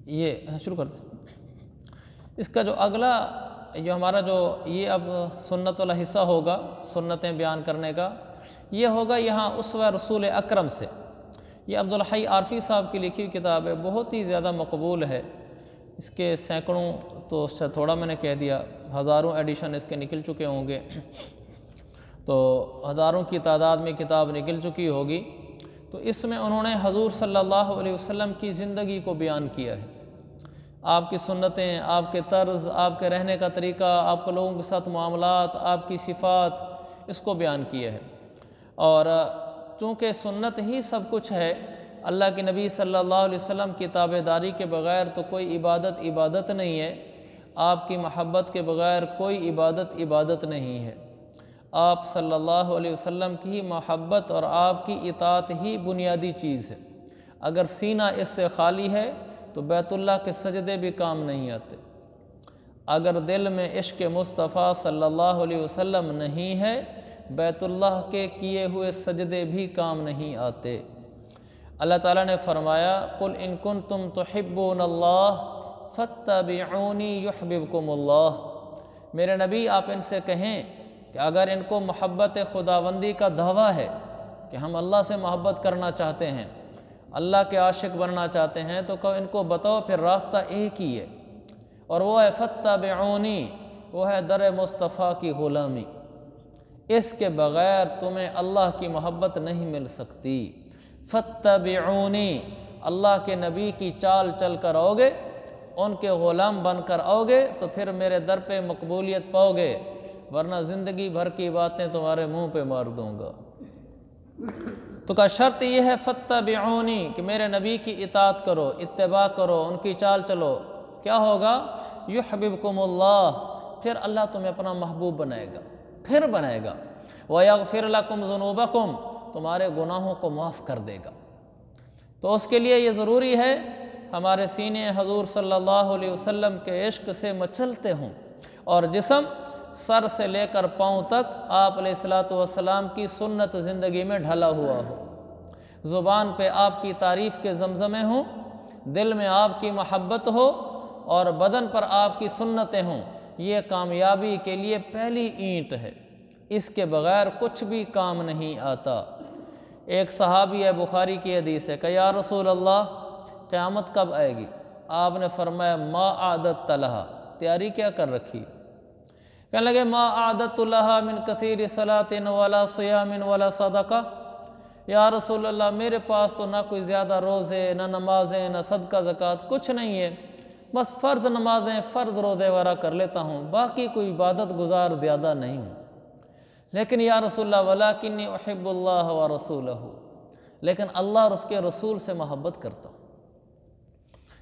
یہ شروع کر دیں۔ اس کا جو اگلا جو ہمارا جو یہ اب سنت والا حصہ ہوگا سنتیں بیان کرنے کا، یہ ہوگا یہاں اسوہ رسول اکرم سے۔ یہ عبدالحی عارفی صاحب کی لکھی ہوئی کتاب ہے، بہت ہی زیادہ مقبول ہے، اس کے سینکڑوں تو تھوڑا میں نے کہہ دیا، ہزاروں ایڈیشن اس کے نکل چکے ہوں گے، تو ہزاروں کی تعداد میں کتاب نکل چکی ہوگی۔ تو اس میں انہوں نے حضور صلی اللہ علیہ وسلم کی زندگی کو بیان کیا ہے، آپ کی سنتیں، آپ کے طرز، آپ کے رہنے کا طریقہ، آپ کے لوگوں کے ساتھ معاملات، آپ کی صفات، اس کو بیان کیا ہے۔ اور چونکہ سنت ہی سب کچھ ہے، اللہ کے نبی صلی اللہ علیہ وسلم کی تابعداری کے بغیر تو کوئی عبادت نہیں ہے، آپ کی محبت کے بغیر کوئی عبادت نہیں ہے، آپ صلی اللہ علیہ وسلم کی محبت اور آپ کی اطاعت ہی بنیادی چیز ہے۔ اگر سینہ اس سے خالی ہے تو بیت اللہ کے سجدے بھی کام نہیں آتے، اگر دل میں عشق مصطفیٰ صلی اللہ علیہ وسلم نہیں ہے بیت اللہ کے کیے ہوئے سجدے بھی کام نہیں آتے۔ اللہ تعالیٰ نے فرمایا قُلْ إِن كُنتُمْ تُحِبُّونَ اللَّهَ فَاتَّبِعُونِي يُحْبِبْكُمُ اللَّهُ، میرے نبی آپ ان سے کہیں کہ اگر ان کو محبت خداوندی کا دعویٰ ہے کہ ہم اللہ سے محبت کرنا چاہتے ہیں، اللہ کے عاشق بننا چاہتے ہیں، تو ان کو بتاؤ پھر راستہ ایک ہی ہے، اور وہ ہے فَاتَّبِعُونِی، وہ ہے در مصطفیٰ کی غلامی، اس کے بغیر تمہیں اللہ کی محبت نہیں مل سکتی۔ فَاتَّبِعُونِی، اللہ کے نبی کی چال چل کر آؤ گے، ان کے غلام بن کر آؤ گے تو پھر میرے در پہ مقبولیت پاؤ گے، ورنہ زندگی بھر کی باتیں تمہارے منہ پہ مار دوں گا۔ تو کا شرط یہ ہے فَاتَّبِعُونِی کہ میرے نبی کی اطاعت کرو، اتباع کرو، ان کی چال چلو، کیا ہوگا؟ یحببکم اللہ، پھر اللہ تمہیں اپنا محبوب بنائے گا، پھر بنائے گا، وَیَغْفِرْ لَکُمْ ذُنُوبَکُمْ، تمہارے گناہوں کو معاف کر دے گا۔ تو اس کے لیے یہ ضروری ہے ہمارے سینے حضور صلی اللہ علیہ وسلم کے عشق سے مچلتے ہوں، اور جسم سر سے لے کر پاؤں تک آپ علیہ السلام کی سنت زندگی میں ڈھلا ہوا ہو، زبان پہ آپ کی تعریف کے زمزمے ہوں، دل میں آپ کی محبت ہو، اور بدن پر آپ کی سنتیں ہوں۔ یہ کامیابی کے لیے پہلی اینٹ ہے، اس کے بغیر کچھ بھی کام نہیں آتا۔ ایک صحابی ہے، بخاری کی حدیث ہے کہ یا رسول اللہ قیامت کب آئے گی؟ آپ نے فرمایا ما اعددت لہا، تیاری کیا کر رکھی؟ کہنے لگے ما اعددت لہا من کثیر صلاۃ ولا صیام ولا صدقہ، یا رسول اللہ میرے پاس تو نہ کوئی زیادہ روزے، نہ نمازیں، نہ صدقہ زکوٰۃ، کچھ نہیں ہے، بس فرض نمازیں، فرض روزے وغیرہ کر لیتا ہوں، باقی کوئی عبادت گزار زیادہ نہیں ہوں۔ لیکن یا رسول اللہ ولکنی احب اللہ ورسولہ، لیکن اللہ اور اس کے رسول سے محبت کرتا ہوں،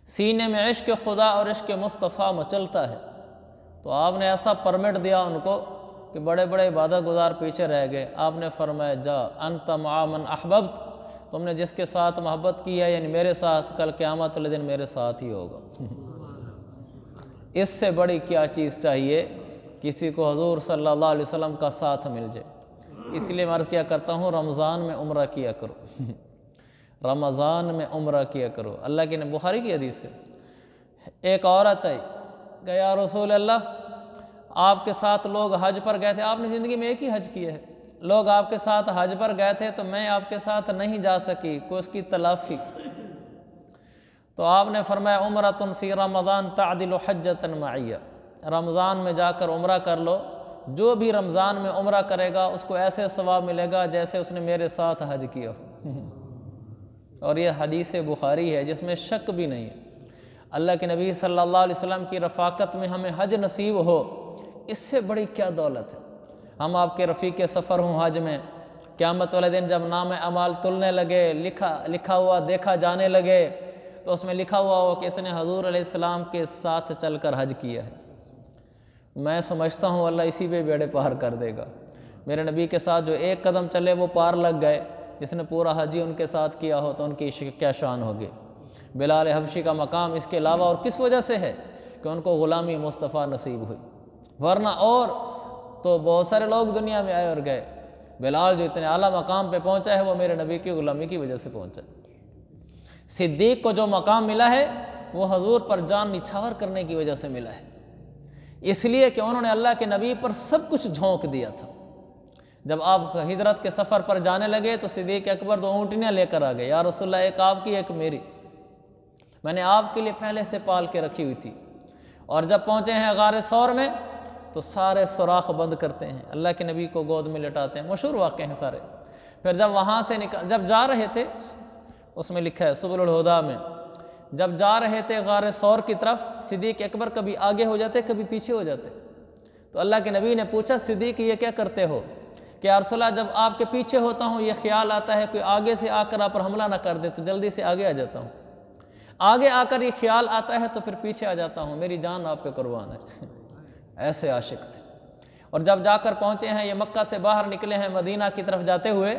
سینے میں عشق خدا اور عشق مصطفیٰ مچلتا ہے۔ تو آپ نے ایسا پرمٹ دیا ان کو کہ بڑے بڑے عبادت گزار پیچھے رہ گئے۔ آپ نے فرمایا جا انت مع من احببت، تم نے جس کے ساتھ محبت کی ہے یعنی میرے ساتھ، کل قیامت والے دن میرے ساتھ ہی ہوگا۔ اس سے بڑی کیا چیز چاہیے کسی کو حضور صلی اللہ علیہ وسلم کا ساتھ مل جائے۔ اس لیے میں عرض کیا کرتا ہوں رمضان میں عمرہ کیا کرو، رمضان میں عمرہ کیا کرو۔ اللہ کی نے بخاری کی حدیث سے ایک عورت ہے کہ یا رسول اللہ آپ کے ساتھ لوگ حج پر گئے تھے، آپ نے زندگی میں ایک ہی حج کیا ہے، لوگ آپ کے ساتھ حج پر گئے تھے تو میں آپ کے ساتھ نہیں جا سکی، کوئی اس کی تلافی۔ تو آپ نے فرمایا عمرۃ فی رمضان تعدل حجۃ معیہ، رمضان میں جا کر عمرہ کر لو، جو بھی رمضان میں عمرہ کرے گا اس کو ایسے ثواب ملے گا جیسے اس نے میرے ساتھ حج کیا ہو۔ اور یہ حدیث بخاری ہے جس میں شک بھی نہیں ہے۔ اللہ کے نبی صلی اللہ علیہ وسلم کی رفاقت میں ہمیں حج نصیب ہو، اس سے بڑی کیا دولت ہے۔ ہم آپ کے رفیق سفر ہوں حج میں، قیامت والے دن جب نام اعمال تلنے لگے، لکھا ہوا دیکھا جانے لگے، تو اس میں لکھا ہوا ہو کہ اس نے حضور علیہ السلام کے ساتھ چل کر حج کیا ہے۔ میں سمجھتا ہوں اللہ اسی پہ بیڑے پار کر دے گا۔ میرے نبی کے ساتھ جو ایک قدم چلے وہ پار لگ گئے، جس نے پورا حج ہی ان کے ساتھ کیا ہو تو ان کی کیا شان ہوگی۔ بلال حبشی کا مقام اس کے علاوہ اور کس وجہ سے ہے کہ ان کو غلامی مصطفیٰ نصیب ہوئی، ورنہ اور تو بہت سارے لوگ دنیا میں آئے اور گئے، بلال جو اتنے اعلیٰ مقام پہ پہنچا ہے وہ میرے نبی کی غلامی کی وجہ سے پہنچا۔ صدیق کو جو مقام ملا ہے وہ حضور پر جان نچھاور کرنے کی وجہ سے ملا ہے، اس لیے کہ انہوں نے اللہ کے نبی پر سب کچھ جھونک دیا تھا۔ جب آپ ہجرت کے سفر پر جانے لگے تو صدیق اکبر 2 اونٹنیاں لے کر آ گئے، یا رسول اللہ ایک آپ کی ایک میری، میں نے آپ کے لیے پہلے سے پال کے رکھی ہوئی تھی۔ اور جب پہنچے ہیں غار ثور میں تو سارے سوراخ بند کرتے ہیں، اللہ کے نبی کو گود میں لٹاتے ہیں، مشہور واقعے ہیں سارے۔ پھر جب وہاں سے جب جا رہے تھے، اس میں لکھا ہے سبل الہدا میں، جب جا رہے تھے غار ثور کی طرف، صدیق اکبر کبھی آگے ہو جاتے کبھی پیچھے ہو جاتے، تو اللہ کے نبی نے پوچھا صدیق یہ کیا کرتے ہو؟ کہ یا رسول اللہ جب آپ کے پیچھے ہوتا ہوں یہ خیال آتا ہے کوئی آگے سے آ کر آپ پر حملہ نہ کر دے تو جلدی سے آگے آ جاتا ہوں، آگے آ کر یہ خیال آتا ہے تو پھر پیچھے آ جاتا ہوں، میری جان آپ پہ قربان ہے۔ ایسے عاشق تھے۔ اور جب جا کر پہنچے ہیں، یہ مکہ سے باہر نکلے ہیں مدینہ کی طرف جاتے ہوئے،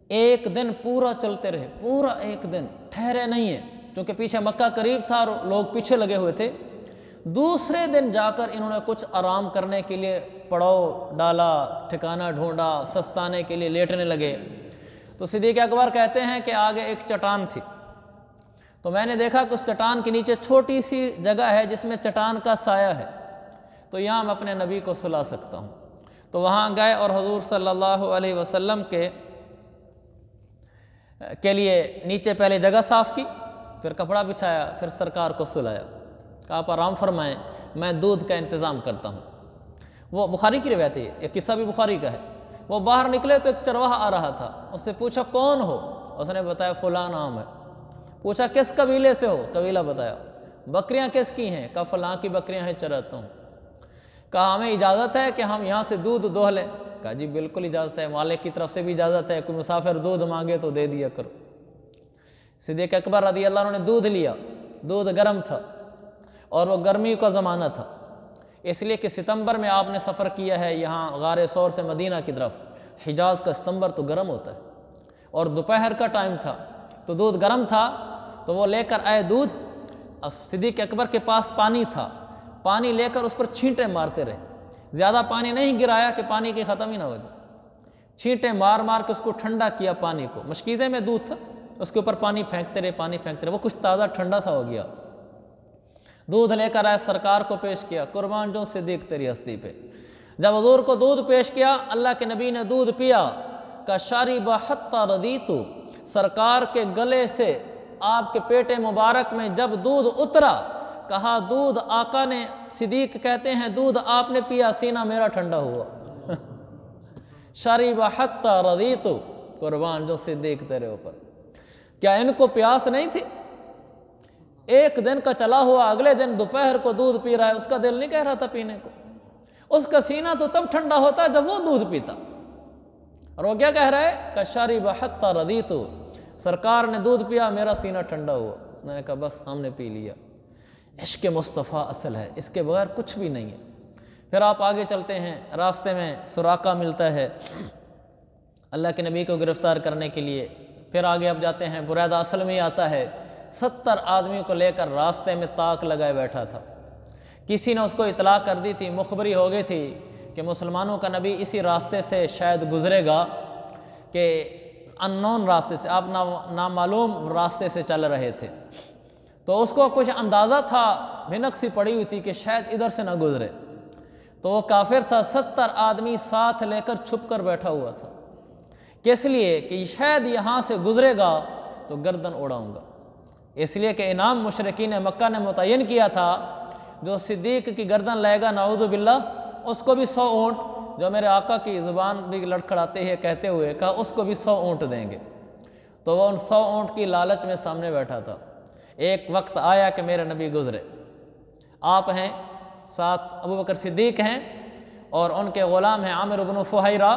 ایک دن پورا چلتے رہے، پورا ایک دن ٹھہرے نہیں ہیں، چونکہ پیچھے مکہ قریب تھا اور لوگ پیچھے لگے ہوئے تھے۔ دوسرے دن جا کر انہوں نے کچھ آرام کرنے کے لیے پڑاؤ ڈالا، ٹھکانہ ڈھونڈا، سستانے کے لیے لیٹنے لگے، تو صدیق اکبر کہتے ہیں کہ آگے ایک چٹان تھی، تو میں نے دیکھا کہ اس چٹان کے نیچے چھوٹی سی جگہ ہے جس میں چٹان کا سایہ ہے، تو یہاں میں اپنے نبی کو سلا سکتا ہوں۔ تو وہاں گئے اور حضور صلی اللہ علیہ وسلم کے لیے نیچے پہلے جگہ صاف کی، پھر کپڑا بچھایا، پھر سرکار کو سلایا، کہا آپ آرام فرمائیں، میں دودھ کا انتظام کرتا ہوں۔ وہ بخاری کی روایت ہے، یہ قصہ بھی بخاری کا ہے۔ وہ باہر نکلے تو ایک چرواہا آ رہا تھا، اس سے پوچھا کون ہو؟ اس نے بتایا فلاں نام ہے۔ پوچھا کس قبیلے سے ہو؟ قبیلہ بتایا۔ بکریاں کس کی ہیں؟ کہا فلاں کی بکریاں ہیں، چراتا ہوں۔ کہا ہمیں اجازت ہے کہ ہم یہاں سے دودھ دوہ لیں؟ کہا جی بالکل اجازت ہے، مالک کی طرف سے بھی اجازت ہے، کوئی مسافر دودھ مانگے تو دے دیا کرو۔ صدیق اکبر رضی اللہ عنہ نے دودھ لیا، دودھ گرم تھا اور وہ گرمی کا زمانہ تھا، اس لیے کہ ستمبر میں آپ نے سفر کیا ہے یہاں غار ثور سے مدینہ کی طرف، حجاز کا ستمبر تو گرم ہوتا ہے، اور دوپہر کا ٹائم تھا تو دودھ گرم تھا، تو وہ لے کر آئے دودھ۔ اب صدیق اکبر کے پاس پانی تھا، پانی لے کر اس پر چھینٹے مارتے رہے، زیادہ پانی نہیں گرایا کہ پانی کی ختم ہی نہ ہو جائے، چھینٹے مار مار کے اس کو ٹھنڈا کیا پانی کو، مشکیزے میں دودھ تھا، اس کے اوپر پانی پھینکتے رہے، پانی پھینکتے رہے، وہ کچھ تازہ ٹھنڈا سا ہو گیا۔ دودھ لے کر آئے، سرکار کو پیش کیا، قربان جو صدیق تیری ہستی پہ۔ جب حضور کو دودھ پیش کیا، اللہ کے نبی نے دودھ پیا، کہ شارب حتی رضیت، سرکار کے گلے سے آپ کے پیٹ مبارک میں جب دودھ اترا، کہا دودھ آقا نے، صدیق کہتے ہیں دودھ آپ نے پیا، سینہ میرا ٹھنڈا ہوا۔ شارب حتی رضیت، قربان جو صدیق تیرے اوپر۔ کیا ان کو پیاس نہیں تھی؟ ایک دن کا چلا ہوا، اگلے دن دوپہر کو دودھ پی رہا ہے، اس کا دل نہیں کہہ رہا تھا پینے کو؟ اس کا سینہ تو تب ٹھنڈا ہوتا جب وہ دودھ پیتا، اور وہ کیا کہہ رہا ہے کہ شارب حتی رضیت، سرکار نے دودھ پیا، میرا سینہ ٹھنڈا ہوا۔ میں نے کہا بس ہم نے پی لیا۔ عشق مصطفیٰ اصل ہے، اس کے بغیر کچھ بھی نہیں ہے۔ پھر آپ آگے چلتے ہیں، راستے میں سراقہ ملتا ہے اللہ کے نبی کو گرفتار کرنے کے لیے۔ پھر آگے اب جاتے ہیں، بریدہ اسلمی آتا ہے، 70 آدمیوں کو لے کر راستے میں طاق لگائے بیٹھا تھا۔ کسی نے اس کو اطلاع کر دی تھی، مخبری ہو گئی تھی کہ مسلمانوں کا نبی اسی راستے سے شاید گزرے گا، کہ اننون راستے سے، آپ نامعلوم راستے سے چل رہے تھے، تو اس کو کچھ اندازہ تھا، بھنک سی پڑی ہوئی تھی کہ شاید ادھر سے نہ گزرے، تو وہ کافر تھا، 70 آدمی ساتھ لے کر چھپ کر بیٹھا ہوا تھا، کس لیے کہ شاید یہاں سے گزرے گا تو گردن اڑاؤں گا۔ اس لیے کہ انعام مشرکین مکہ نے متعین کیا تھا، جو صدیق کی گردن لائے گا نعوذ باللہ، اس کو بھی 100 اونٹ، جو میرے آقا کی زبان بھی لڑکھڑاتے ہیں کہتے ہوئے، کہا اس کو بھی 100 اونٹ دیں گے۔ تو وہ ان 100 اونٹ کی لالچ میں سامنے بیٹھا تھا۔ ایک وقت آیا کہ میرے نبی گزرے، آپ ہیں، ساتھ ابوبکر صدیق ہیں، اور ان کے غلام ہیں عامر بن فہیرہ،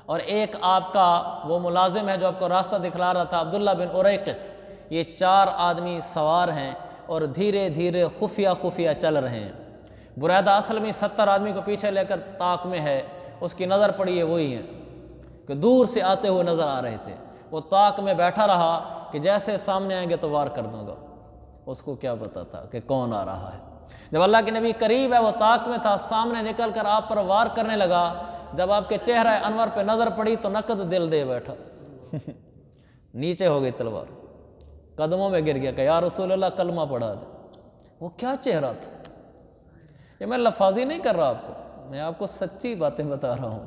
اور ایک آپ کا وہ ملازم ہے جو آپ کو راستہ دکھلا رہا تھا، عبداللہ بن اریقط۔ یہ 4 آدمی سوار ہیں اور دھیرے دھیرے خفیہ چل رہے ہیں۔ بریدہ اسلمی 70 آدمی کو پیچھے لے کر طاق میں ہے، اس کی نظر پڑی ہے، وہی ہیں کہ دور سے آتے ہوئے نظر آ رہے تھے۔ وہ طاق میں بیٹھا رہا کہ جیسے سامنے آئیں گے تو وار کر دوں گا، اس کو کیا پتا تھا کہ کون آ رہا ہے۔ جب اللہ کے نبی قریب ہے، وہ طاق میں تھا، سامنے نکل کر آپ پر وار کرنے لگا، جب آپ کے چہرہ انور پہ نظر پڑی تو نقد دل دے بیٹھا، نیچے ہو گئی تلوار۔ قدموں میں گر گیا کہ یا رسول اللہ کلمہ پڑھا دے۔ وہ کیا چہرہ تھا، یہ میں لفاظی نہیں کر رہا آپ کو، میں آپ کو سچی باتیں بتا رہا ہوں۔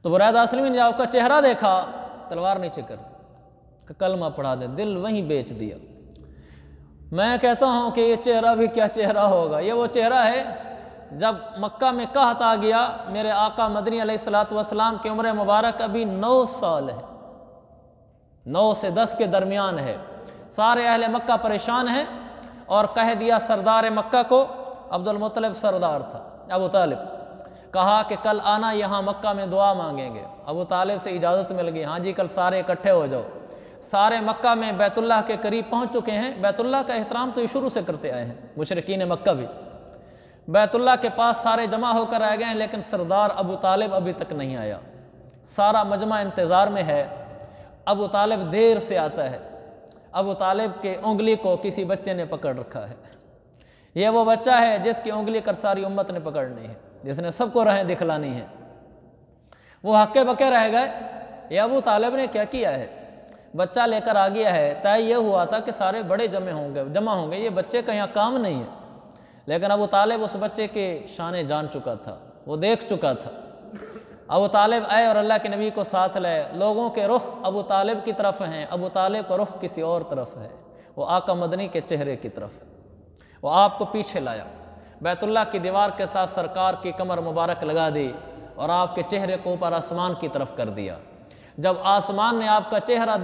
تو برادر اسلم نے آپ کا چہرہ دیکھا، تلوار نیچے کر دی کہ کلمہ پڑھا دے، دل وہیں بیچ دیا۔ میں کہتا ہوں کہ یہ چہرہ بھی کیا چہرہ ہوگا، یہ وہ چہرہ ہے جب مکہ میں قحط آ گیا، میرے آقا مدنی علیہ الصلوۃ والسلام کی عمر مبارک ابھی 9 سال ہے، 9 سے 10 کے درمیان ہے، سارے اہل مکہ پریشان ہیں، اور کہہ دیا سردار مکہ کو، عبد المطلب سردار تھا، ابو طالب، کہا کہ کل آنا یہاں مکہ میں دعا مانگیں گے۔ ابو طالب سے اجازت مل گئی، ہاں جی کل سارے اکٹھے ہو جاؤ۔ سارے مکہ میں بیت اللہ کے قریب پہنچ چکے ہیں، بیت اللہ کا احترام تو یہ شروع سے کرتے آئے ہیں مشرکین مکہ بھی، بیت اللہ کے پاس سارے جمع ہو کر آئے گئے ہیں، لیکن سردار ابو طالب ابھی تک نہیں آیا، سارا مجمع انتظار میں ہے۔ ابو طالب دیر سے آتا ہے، ابو طالب کے انگلی کو کسی بچے نے پکڑ رکھا ہے، یہ وہ بچہ ہے جس کی انگلی کر ساری امت نے پکڑنی ہے، جس نے سب کو راہیں دکھلانی ہے۔ وہ ہکے بکے رہ گئے، یہ ابو طالب نے کیا کیا ہے، بچہ لے کر آ گیا ہے، طے یہ ہوا تھا کہ سارے بڑے جمع ہوں گے، یہ بچے کا یہاں کام نہیں ہے، لیکن ابو طالب اس بچے کے شانے جان چکا تھا، وہ دیکھ چکا تھا۔ ابو طالب آئے اور اللہ کے نبی کو ساتھ لائے، لوگوں کے رخ ابو طالب کی طرف ہیں، ابو طالب کا رخ کسی اور طرف ہے، وہ آقا مدنی کے چہرے کی طرف ہے۔ وہ آپ کو پیچھے لایا، بیت اللہ کی دیوار کے ساتھ سرکار کی کمر مبارک لگا دی، اور آپ کے چہرے کو اوپر آسمان کی طرف کر دیا۔ جب آسمان نے آپ کا چہرہ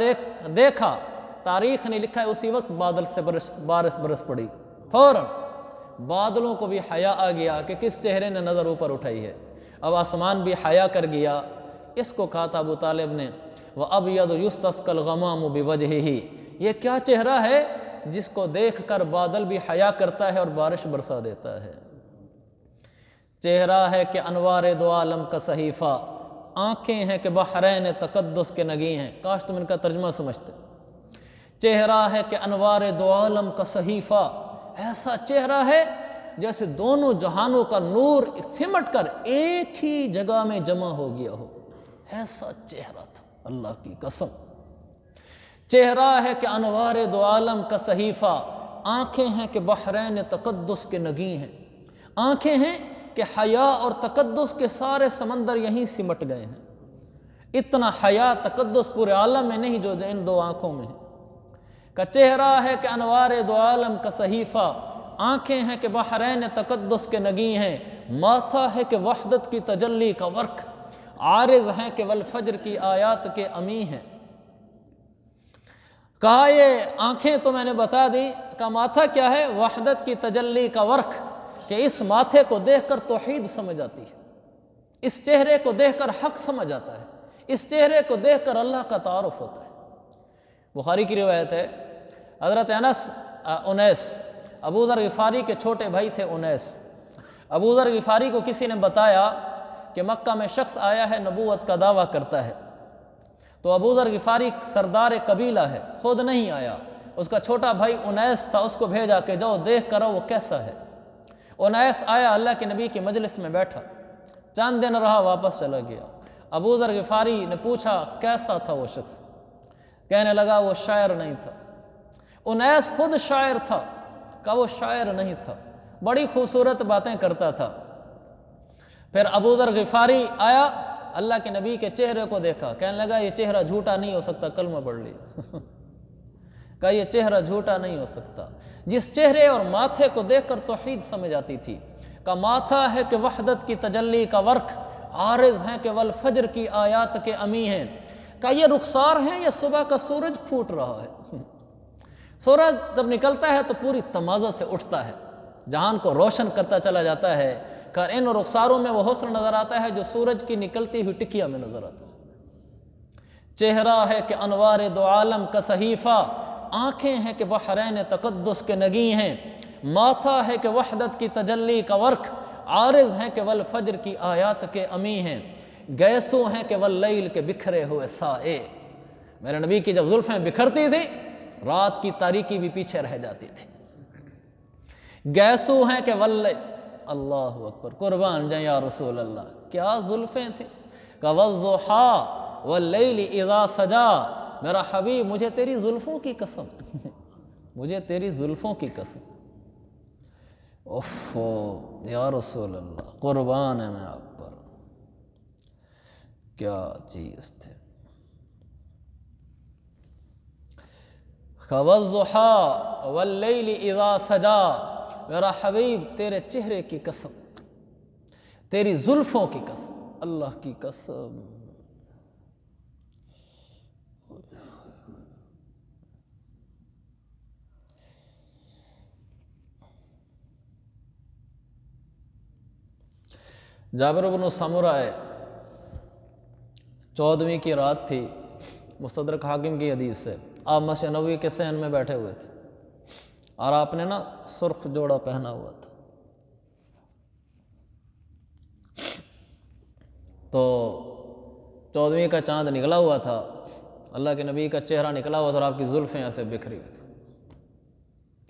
دیکھا، تاریخ نے لکھا ہے اسی وقت بادل سے بارش برس پڑی، فوراً بادلوں کو بھی حیا آ گیا کہ کس چہرے نے نظر اوپر اٹھائی ہے، اب آسمان بھی حیا کر گیا۔ اس کو کہا تھا ابو طالب نے، وَأَبْيَضُ يُسْتَسْقَى الْغَمَامُ بِوَجْهِهِ، یہ کیا چہرہ ہے جس کو دیکھ کر بادل بھی حیا کرتا ہے اور بارش برسا دیتا ہے۔ چہرہ ہے کہ انوار دو عالم کا صحیفہ، آنکھیں ہیں کہ بحرین تقدس کے نگیں ہیں، کاش تم ان کا ترجمہ سمجھتے۔ چہرہ ہے کہ انوار دو عالم کا صحیفہ، ایسا چہرہ ہے جیسے دونوں جہانوں کا نور سمٹ کر ایک ہی جگہ میں جمع ہو گیا ہو، ایسا چہرہ تھا، اللہ کی قسم۔ چہرہ ہے کہ انوار دو عالم کا صحیفہ، آنکھیں ہیں کہ بحرین تقدس کے نگیں ہیں، آنکھیں ہیں کہ حیا اور تقدس کے سارے سمندر یہیں سمٹ گئے ہیں، اتنا حیا تقدس پورے عالم میں نہیں جو ان دو آنکھوں میں ہے۔ کا چہرہ ہے کہ انوار دو عالم کا صحیفہ، آنکھیں ہیں کہ بحرین تقدس کے نگیں ہیں، ماتھا ہے کہ وحدت کی تجلی کا ورق، عارض ہیں کہ والفجر کی آیات کے امی ہیں۔ کہا یہ آنکھیں تو میں نے بتا دی، کا ماتھا کیا ہے، وحدت کی تجلی کا ورق، کہ اس ماتھے کو دیکھ کر توحید سمجھ آتی ہے، اس چہرے کو دیکھ کر حق سمجھ آتا ہے، اس چہرے کو دیکھ کر اللہ کا تعارف ہوتا ہے۔ بخاری کی روایت ہے، حضرت انیس ابو ذر غفاری کے چھوٹے بھائی تھے انیس، ابو ذر غفاری کو کسی نے بتایا کہ مکہ میں شخص آیا ہے نبوت کا دعویٰ کرتا ہے، تو ابو ذر غفاری سردار قبیلہ ہے، خود نہیں آیا، اس کا چھوٹا بھائی انیس تھا، اس کو بھیجا کہ جاؤ دیکھ کرو وہ کیسا ہے۔ انیس آیا، اللہ کے نبی کی مجلس میں بیٹھا، چند دن رہا، واپس چلا گیا۔ ابو ذر غفاری نے پوچھا کیسا تھا وہ شخص، کہنے لگا وہ شاعر نہیں تھا۔ انیس خود شاعر تھا، کہا وہ شاعر نہیں تھا، بڑی خوبصورت باتیں کرتا تھا۔ پھر ابو ذر غفاری آیا، اللہ کے نبی کے چہرے کو دیکھا، کہنے لگا یہ چہرہ جھوٹا نہیں ہو سکتا، کلمہ پڑھ لیا۔ کہا یہ چہرہ جھوٹا نہیں ہو سکتا، جس چہرے اور ماتھے کو دیکھ کر توحید سمجھ آتی تھی۔ کا ماتھا ہے کہ وحدت کی تجلی کا ورق، عارض ہیں کہ والفجر کی آیات کے امی ہیں۔ کا یہ رخسار ہیں یا صبح کا سورج پھوٹ رہا ہے؟ سورج جب نکلتا ہے تو پوری تمازت سے اٹھتا ہے، جہان کو روشن کرتا چلا جاتا ہے، کہ ان رخساروں میں وہ حسن نظر آتا ہے جو سورج کی نکلتی ہوئی ٹکیا میں نظر آتا ہے۔ چہرہ ہے کہ انوار دو عالم کا صحیفہ، آنکھیں ہیں کہ بحرین تقدس کے نگیں ہیں، ماتھا ہے کہ وحدت کی تجلی کا ورق، عارض ہیں کہ والفجر کی آیات کے امی ہیں، گیسو ہیں کہ واللیل کے بکھرے ہوئے سائے۔ میرے نبی کی جب زلفیں بکھرتی تھی، رات کی تاریکی بھی پیچھے رہ جاتی تھی۔ گیسو ہیں کہ واللیل، اللہ اکبر، قربان جائیں یا رسول اللہ، کیا زلفیں تھیں۔ کہ والضحیٰ واللیل اذا سجا میرا حبیب مجھے تیری زلفوں کی قسم مجھے تیری زلفوں کی قسم. اوفو یا رسول اللہ، قربان ہے میں آپ پر، کیا چیز تھے. وَالضُّحَىٰ وَاللَّيْلِ إِذَا سَجَىٰ، میرا حبیب تیرے چہرے کی قسم، تیری زلفوں کی قسم، اللہ کی قسم. جابر بن سمرہ 14ویں کی رات تھی، مستدرک حاکم کی حدیث سے. آپ مسجد نبوی کے صحن میں بیٹھے ہوئے تھے اور آپ نے نا سرخ جوڑا پہنا ہوا تھا. تو 14ویں کا چاند نکلا ہوا تھا، اللہ کے نبی کا چہرہ نکلا ہوا تھا اور آپ کی زلفیں ایسے بکھری ہوئی تھی.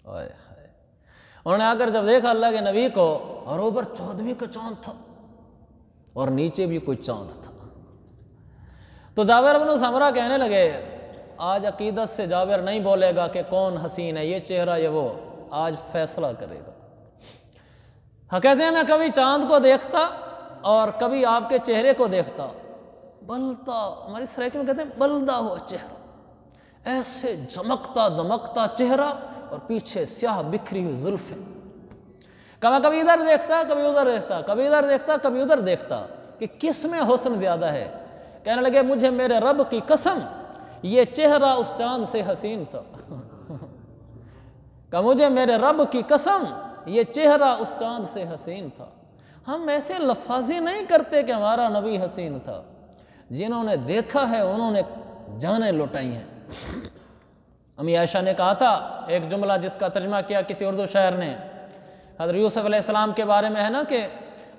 آئے ہائے، انہوں نے آ کر جب دیکھا اللہ کے نبی کو، اور اوپر 14ویں کا چاند تھا اور نیچے بھی کوئی چاند تھا، تو جابر بن سمرہ کہنے لگے آج عقیدت سے جابر نہیں بولے گا کہ کون حسین ہے، یہ چہرہ یہ وہ، آج فیصلہ کرے گا. ہاں کہتے ہیں میں کبھی چاند کو دیکھتا اور کبھی آپ کے چہرے کو دیکھتا، بلتا، ہماری سرائکی میں کہتے ہیں بلدا ہوا چہرہ، ایسے چمکتا دمکتا چہرہ اور پیچھے سیاہ بکھری ہوئی زلفیں. کبھی ادھر دیکھتا، کبھی ادھر دیکھتا، کبھی ادھر دیکھتا، کبھی ادھر دیکھتا کہ کس میں حسن زیادہ ہے. کہنے لگے مجھے میرے رب کی قسم یہ چہرہ اس چاند سے حسین تھا. کہ مجھے میرے رب کی قسم یہ چہرہ اس چاند سے حسین تھا. ہم ایسے لفاظی نہیں کرتے کہ ہمارا نبی حسین تھا، جنہوں نے دیکھا ہے انہوں نے جانیں لٹائی ہیں. امی عائشہ نے کہا تھا ایک جملہ جس کا ترجمہ کیا کسی اردو شاعر نے، حضرت یوسف علیہ السلام کے بارے میں ہے نا کہ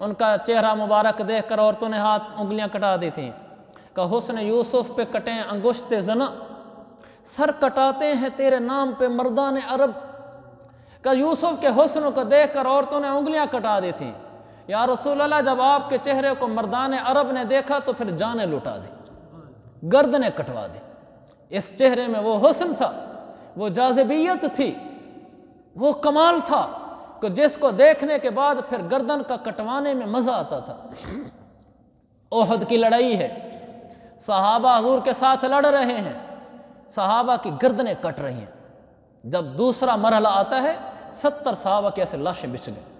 ان کا چہرہ مبارک دیکھ کر عورتوں نے ہاتھ انگلیاں کٹا دی تھیں. کہ حسن یوسف پہ کٹیں انگشت زنا، سر کٹاتے ہیں تیرے نام پہ مردان عرب. کہ یوسف کے حسن کو دیکھ کر عورتوں نے انگلیاں کٹا دی تھیں. یا رسول اللہ جب آپ کے چہرے کو مردان عرب نے دیکھا تو پھر جانیں لٹا دی، گردنیں کٹوا دی. اس چہرے میں وہ حسن تھا، وہ جاذبیت تھی، وہ کمال تھا کہ جس کو دیکھنے کے بعد پھر گردن کا کٹوانے میں مزہ آتا تھا. احد کی لڑائی ہے، صحابہ حضور کے ساتھ لڑ رہے ہیں، صحابہ کی گردنیں کٹ رہی ہیں. جب دوسرا مرحلہ آتا ہے 70 صحابہ کی ایسے لاشیں بچھ گئیں.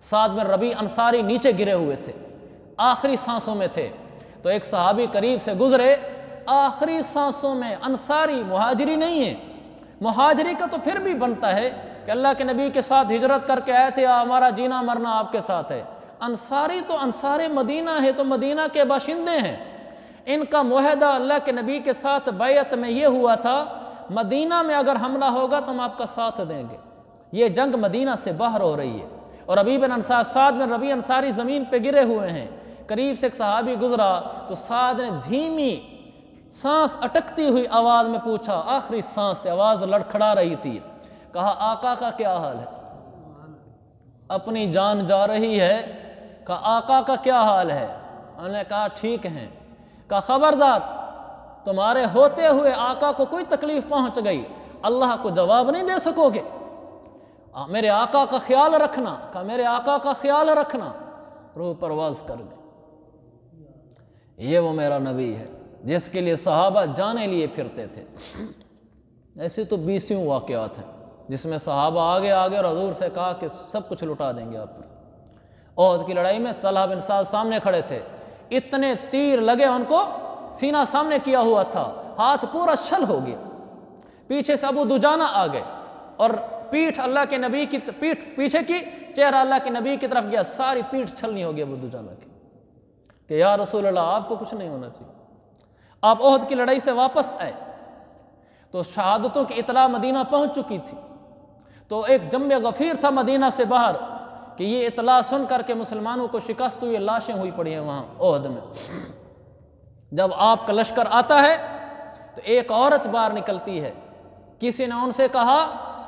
سعد بن ربیع انصاری نیچے گرے ہوئے تھے، آخری سانسوں میں تھے. تو ایک صحابی قریب سے گزرے، آخری سانسوں میں، انصاری مہاجری نہیں ہے. مہاجری کا تو پھر بھی بنتا ہے کہ اللہ کے نبی کے ساتھ ہجرت کر کے آئے تھے، ہمارا جینا مرنا آپ کے ساتھ ہے. انصاری تو انصار مدینہ ہے، تو مدینہ کے باشندے ہیں. ان کا معاہدہ اللہ کے نبی کے ساتھ بیعت میں یہ ہوا تھا مدینہ میں اگر حملہ ہوگا تو ہم آپ کا ساتھ دیں گے. یہ جنگ مدینہ سے باہر ہو رہی ہے اور ربیع بن انصار، سعد بن ربیع انصاری زمین پہ گرے ہوئے ہیں. قریب سے ایک صحابی گزرا تو سعد نے دھیمی سانس اٹکتی ہوئی آواز میں پوچھا، آخری سانس سے آواز لڑکھڑا رہی تھی. کہا آقا کا کیا حال ہے؟ اپنی جان جا رہی ہے. کہا آقا کا کیا حال ہے؟ انہوں نے کہا ٹھیک ہیں. کہا خبردار تمہارے ہوتے ہوئے آقا کو کوئی تکلیف پہنچ گئی، اللہ کو جواب نہیں دے سکو گے، میرے آقا کا خیال رکھنا. کہا میرے آقا کا خیال رکھنا. روح پرواز کر گئی. یہ وہ میرا نبی ہے جس کے لیے صحابہ جانے لیے پھرتے تھے. ایسے تو 20 واقعات ہیں جس میں صحابہ آگے آگے اور حضور سے کہا کہ سب کچھ لٹا دیں گے آپ پر. احد کی لڑائی میں طلحہ بن سعد سامنے کھڑے تھے، اتنے تیر لگے ان کو، سینہ سامنے کیا ہوا تھا، ہاتھ پورا چھل ہو گیا. پیچھے سے ابو دجانہ آ گئے اور پیٹھ اللہ کے نبی کی پیٹھ پیچھے کی، چہرہ اللہ کے نبی کی طرف گیا، ساری پیٹھ چھلنی ہو گئی ابو دجانہ کی کہ یا رسول اللہ آپ کو کچھ نہیں ہونا چاہیے. آپ احد کی لڑائی سے واپس آئے تو شہادتوں کی اطلاع مدینہ پہنچ چکی تھی. تو ایک جنب غفیر تھا مدینہ سے باہر کہ یہ اطلاع سن کر کے مسلمانوں کو شکست ہوئی، لاشیں ہوئی پڑی ہیں وہاں احد میں. جب آپ کا لشکر آتا ہے تو ایک عورت باہر نکلتی ہے. کسی نے ان سے کہا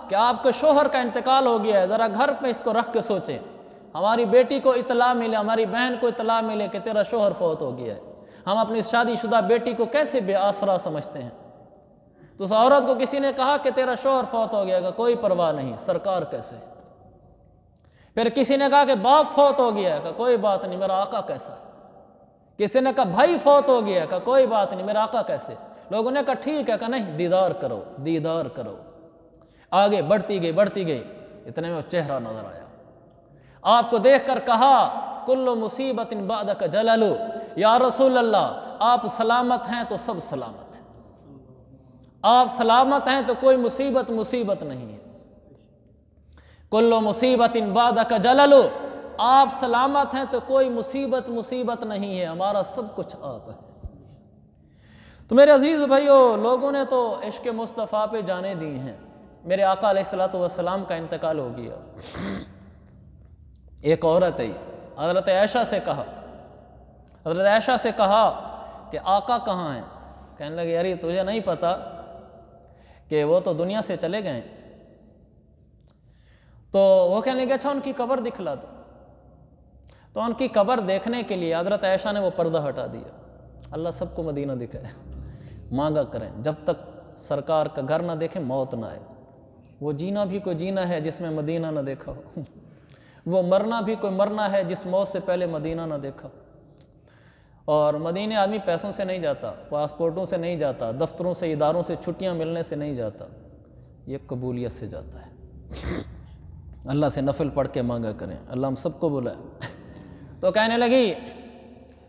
کہ آپ کے شوہر کا انتقال ہو گیا ہے، ذرا گھر پہ اس کو رکھ کے سوچیں، ہماری بیٹی کو اطلاع ملے، ہماری بہن کو اطلاع ملے کہ تیرا شوہر فوت ہو گیا ہے، ہم اپنی شادی شدہ بیٹی کو کیسے بے آسرا سمجھتے ہیں. تو اس عورت کو کسی نے کہا کہ تیرا شوہر فوت ہو گیا، کہ کوئی پرواہ نہیں، سرکار کیسے؟ پھر کسی نے کہا کہ باپ فوت ہو گیا، کہ کوئی بات نہیں، میرا آقا کیسا؟ کسی نے کہا بھائی فوت ہو گیا، کہ کوئی بات نہیں، میرا آقا کیسے؟ لوگوں نے کہا ٹھیک ہے، کہ نہیں، دیدار کرو، دیدار کرو۔ آگے بڑھتی گئی، اتنے میں وہ چہرہ نظر آیا، آپ کو دیکھ کر کہا کل مصیبت بعدک جلل، یا رسول اللہ آپ سلامت ہیں تو سب سلامت ہیں، آپ سلامت ہیں تو کوئی مصیبت نہیں ہے۔ کل مصیبت بعدک جلل، آپ سلامت ہیں تو کوئی مصیبت نہیں ہے، ہمارا سب کچھ آپ ہے۔ تو میرے عزیز بھائیو، لوگوں نے تو عشق مصطفیٰ پہ جانے دی ہیں۔ میرے آقا علیہ السلام کا انتقال ہو گیا، ایک عورت ہے، حضرت عائشہ سے کہا کہ آقا کہاں ہیں؟ کہنے لگے یاری تجھے نہیں پتا کہ وہ تو دنیا سے چلے گئے۔ تو وہ کہنے لگے اچھا ان کی قبر دکھلا دو۔ تو ان کی قبر دیکھنے کے لیے حضرت عائشہ نے وہ پردہ ہٹا دیا۔ اللہ سب کو مدینہ دکھائے، مانگا کریں، جب تک سرکار کا گھر نہ دیکھیں موت نہ آئے۔ وہ جینا بھی کوئی جینا ہے جس میں مدینہ نہ دیکھا ہو، وہ مرنا بھی کوئی مرنا ہے جس موت سے پہلے مدینہ نہ دیکھا ہو۔ اور مدینے آدمی پیسوں سے نہیں جاتا، پاسپورٹوں سے نہیں جاتا، دفتروں سے، اداروں سے چھٹیاں ملنے سے نہیں جاتا، یہ قبولیت سے جاتا ہے۔ اللہ سے نفل پڑھ کے مانگا کریں، اللہ ہم سب کو بلائے۔ تو کہنے لگی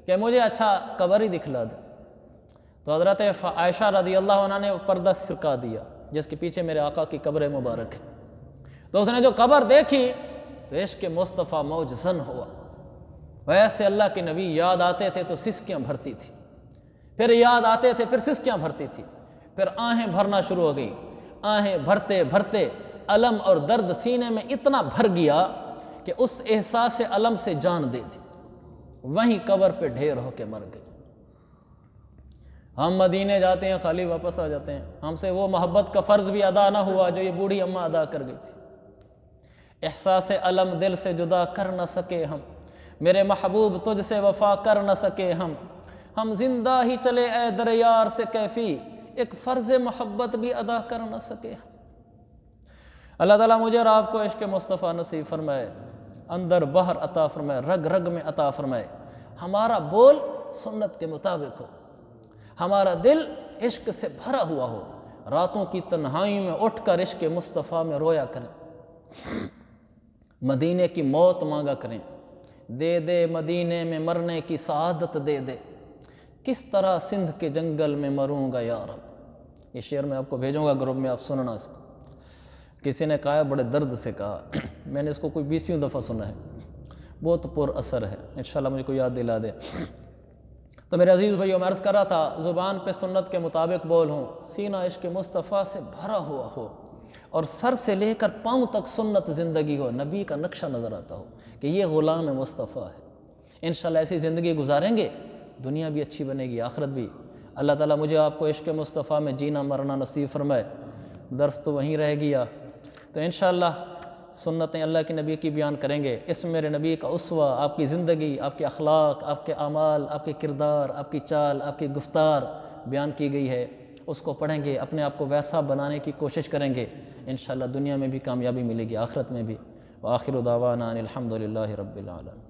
کہ مجھے اچھا قبر ہی دکھلا دے۔ تو حضرت عائشہ رضی اللہ عنہ نے وہ پردہ سرکا دیا جس کے پیچھے میرے آقا کی قبر مبارک ہے۔ تو اس نے جو قبر دیکھی تو عشق مصطفیٰ موج زن ہوا۔ ویسے اللہ کے نبی یاد آتے تھے تو سسکیاں بھرتی تھی، پھر یاد آتے تھے پھر سسکیاں بھرتی تھی، پھر آہیں بھرنا شروع ہو گئی۔ آہیں بھرتے بھرتے علم اور درد سینے میں اتنا بھر گیا کہ اس احساس علم سے جان دے دی، وہیں قبر پہ ڈھیر ہو کے مر گئی۔ ہم مدینے جاتے ہیں خالی واپس آ جاتے ہیں، ہم سے وہ محبت کا فرض بھی ادا نہ ہوا جو یہ بوڑھی اماں ادا کر گئی تھی۔ احساس علم دل سے جدا کر نہ سکے ہم، میرے محبوب تجھ سے وفا کر نہ سکے ہم زندہ ہی چلے اے دریار سے کیفی، ایک فرض محبت بھی ادا کر نہ سکے ہم۔ اللہ تعالیٰ مجھے اور آپ کو عشق مصطفیٰ نصیب فرمائے، اندر باہر عطا فرمائے، رگ رگ میں عطا فرمائے، ہمارا بول سنت کے مطابق ہو، ہمارا دل عشق سے بھرا ہوا ہو، راتوں کی تنہائی میں اٹھ کر عشق مصطفیٰ میں رویا کریں، مدینے کی موت مانگا کریں، دے دے مدینے میں مرنے کی سعادت دے دے، کس طرح سندھ کے جنگل میں مروں گا یا رب۔ یہ شعر میں آپ کو بھیجوں گا گروپ میں، آپ سننا اس کو۔ کسی نے کہا ہے بڑے درد سے کہا، میں نے اس کو کوئی 20 دفعہ سنا ہے، بہت پر اثر ہے، انشاءاللہ مجھے کو یاد دلا دے۔ تو میرے عزیز بھائیو، میں عرض کر رہا تھا زبان پہ سنت کے مطابق بول ہوں، سینہ عشق مصطفیٰ سے بھرا ہوا ہو، اور سر سے لے کر پاؤں تک سنت زندگی ہو، نبی کا نقشہ نظر آتا ہو کہ یہ غلام مصطفیٰ ہے۔ انشاءاللہ ایسی زندگی گزاریں گے، دنیا بھی اچھی بنے گی، آخرت بھی۔ اللہ تعالیٰ مجھے آپ کو عشق مصطفیٰ میں جینا مرنا نصیب فرمائے۔ درس تو وہیں رہ گیا، تو انشاءاللہ سنتیں اللہ کے نبی کی بیان کریں گے۔ اس میں میرے نبی کا اسوہ، آپ کی زندگی، آپ کے اخلاق، آپ کے اعمال، آپ کے کردار، آپ کی چال، آپ کی گفتار بیان کی گئی ہے، اس کو پڑھیں گے، اپنے آپ کو ویسا بنانے کی کوشش کریں گے، انشاءاللہ دنیا میں بھی کامیابی ملے گی، آخرت میں بھی۔ وآخر دعوانا ان الحمد للہ رب العالمین۔